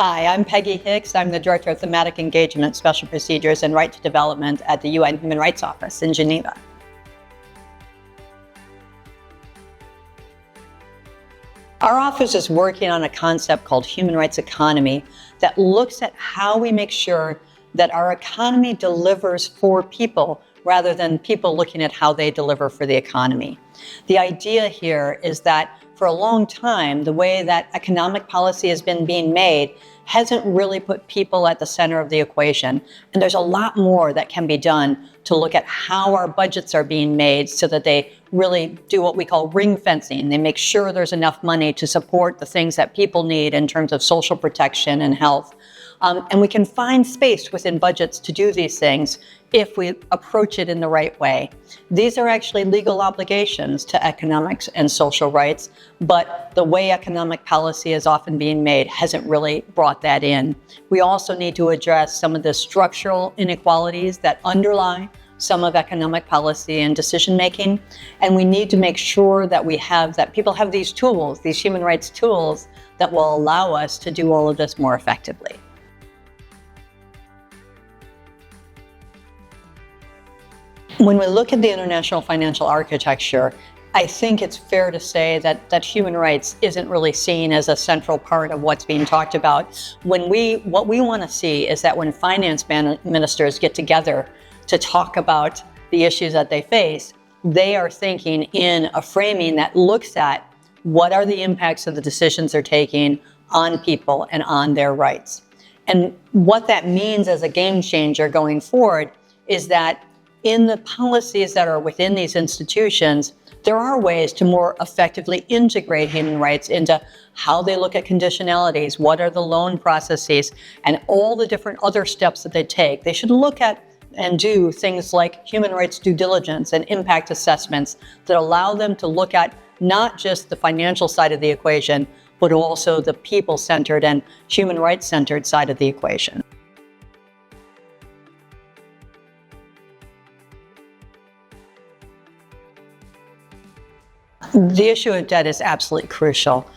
Hi, I'm Peggy Hicks. I'm the Director of Thematic Engagement, Special Procedures, and Right to Development at the UN Human Rights Office in Geneva. Our office is working on a concept called human rights economy that looks at how we make sure that our economy delivers for people rather than people looking at how they deliver for the economy. The idea here is that for a long time, the way that economic policy has been being made hasn't really put people at the center of the equation. And there's a lot more that can be done to look at how our budgets are being made so that they really do what we call ring fencing. They make sure there's enough money to support the things that people need in terms of social protection and health. And we can find space within budgets to do these things if we approach it in the right way. These are actually legal obligations to economics and social rights, but the way economic policy is often being made hasn't really brought that in. We also need to address some of the structural inequalities that underlie some of economic policy and decision making, and we need to make sure that people have these tools, these human rights tools, that will allow us to do all of this more effectively. When we look at the international financial architecture, I think it's fair to say that human rights isn't really seen as a central part of what's being talked about. What we want to see is that when finance ministers get together to talk about the issues that they face, they are thinking in a framing that looks at what are the impacts of the decisions they're taking on people and on their rights. And what that means as a game changer going forward is that in the policies that are within these institutions, there are ways to more effectively integrate human rights into how they look at conditionalities, what are the loan processes, and all the different other steps that they take. They should look at and do things like human rights due diligence and impact assessments that allow them to look at not just the financial side of the equation, but also the people-centered and human rights-centered side of the equation. The issue of debt is absolutely crucial.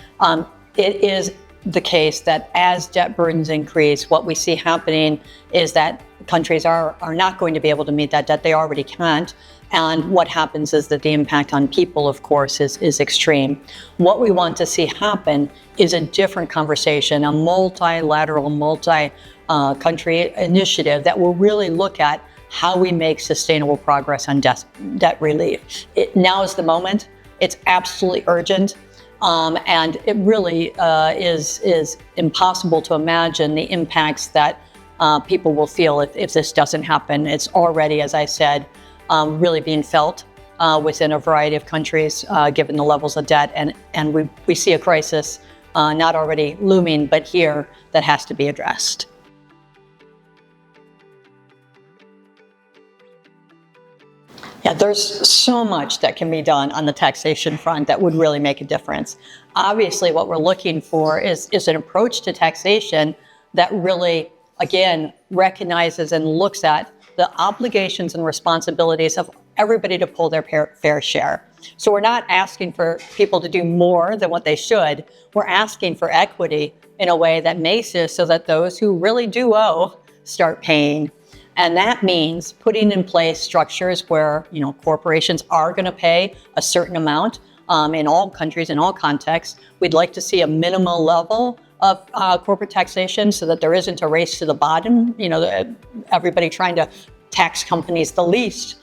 It is the case that as debt burdens increase, what we see happening is that countries are not going to be able to meet that debt. They already can't. And what happens is that the impact on people, of course, is extreme. What we want to see happen is a different conversation, a multilateral, multi-country initiative that will really look at how we make sustainable progress on debt relief. Now is the moment. It's absolutely urgent, and it really is impossible to imagine the impacts that people will feel if this doesn't happen. It's already, as I said, really being felt within a variety of countries, given the levels of debt, and we see a crisis not already looming, but here that has to be addressed. Yeah, there's so much that can be done on the taxation front that would really make a difference. Obviously, what we're looking for is an approach to taxation that really, again, recognizes and looks at the obligations and responsibilities of everybody to pull their fair share. So we're not asking for people to do more than what they should. We're asking for equity in a way that makes it so that those who really do owe start paying. And that means putting in place structures where, corporations are going to pay a certain amount in all countries, in all contexts. We'd like to see a minimal level of corporate taxation so that there isn't a race to the bottom, everybody trying to tax companies the least,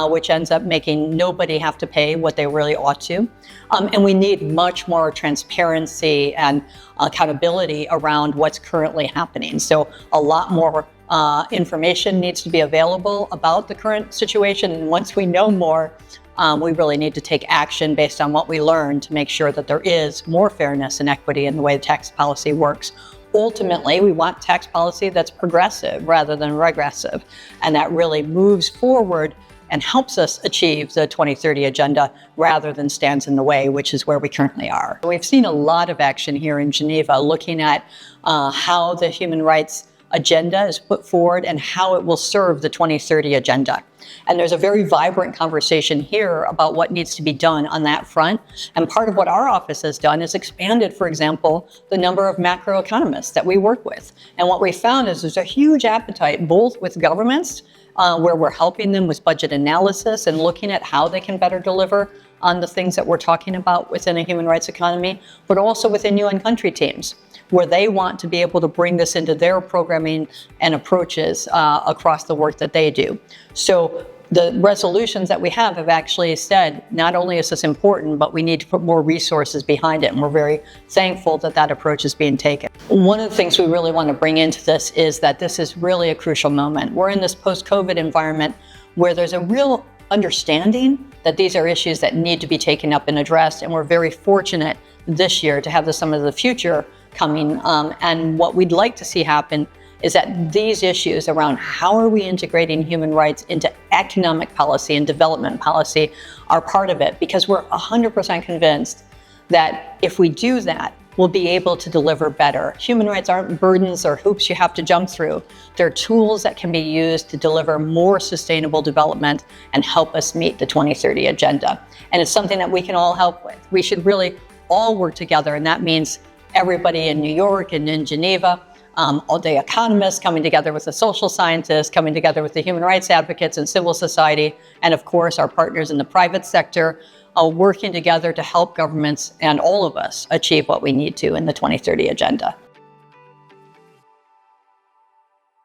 which ends up making nobody have to pay what they really ought to. And we need much more transparency and accountability around what's currently happening. So a lot more information needs to be available about the current situation. And once we know more, we really need to take action based on what we learn to make sure that there is more fairness and equity in the way tax policy works. Ultimately, we want tax policy that's progressive rather than regressive, and that really moves forward and helps us achieve the 2030 agenda rather than stands in the way, which is where we currently are. We've seen a lot of action here in Geneva looking at how the human rights agenda is put forward and how it will serve the 2030 agenda. And there's a very vibrant conversation here about what needs to be done on that front. And part of what our office has done is expanded, for example, the number of macroeconomists that we work with. And what we found is there's a huge appetite, both with governments, where we're helping them with budget analysis and looking at how they can better deliver on the things that we're talking about within a human rights economy, but also within UN country teams, where they want to be able to bring this into their programming and approaches across the work that they do. So the resolutions that we have actually said, not only is this important, but we need to put more resources behind it. And we're very thankful that that approach is being taken. One of the things we really want to bring into this is that this is really a crucial moment. We're in this post-COVID environment where there's a real understanding that these are issues that need to be taken up and addressed. And we're very fortunate this year to have the Summit of the Future coming. And what we'd like to see happen is that these issues around how are we integrating human rights into economic policy and development policy are part of it, because we're 100% convinced that if we do that, we'll be able to deliver better. Human rights aren't burdens or hoops you have to jump through. They're tools that can be used to deliver more sustainable development and help us meet the 2030 agenda. And it's something that we can all help with. We should really all work together, and that means everybody in New York and in Geneva, all the economists coming together with the social scientists, coming together with the human rights advocates and civil society, and of course our partners in the private sector, working together to help governments and all of us achieve what we need to in the 2030 agenda.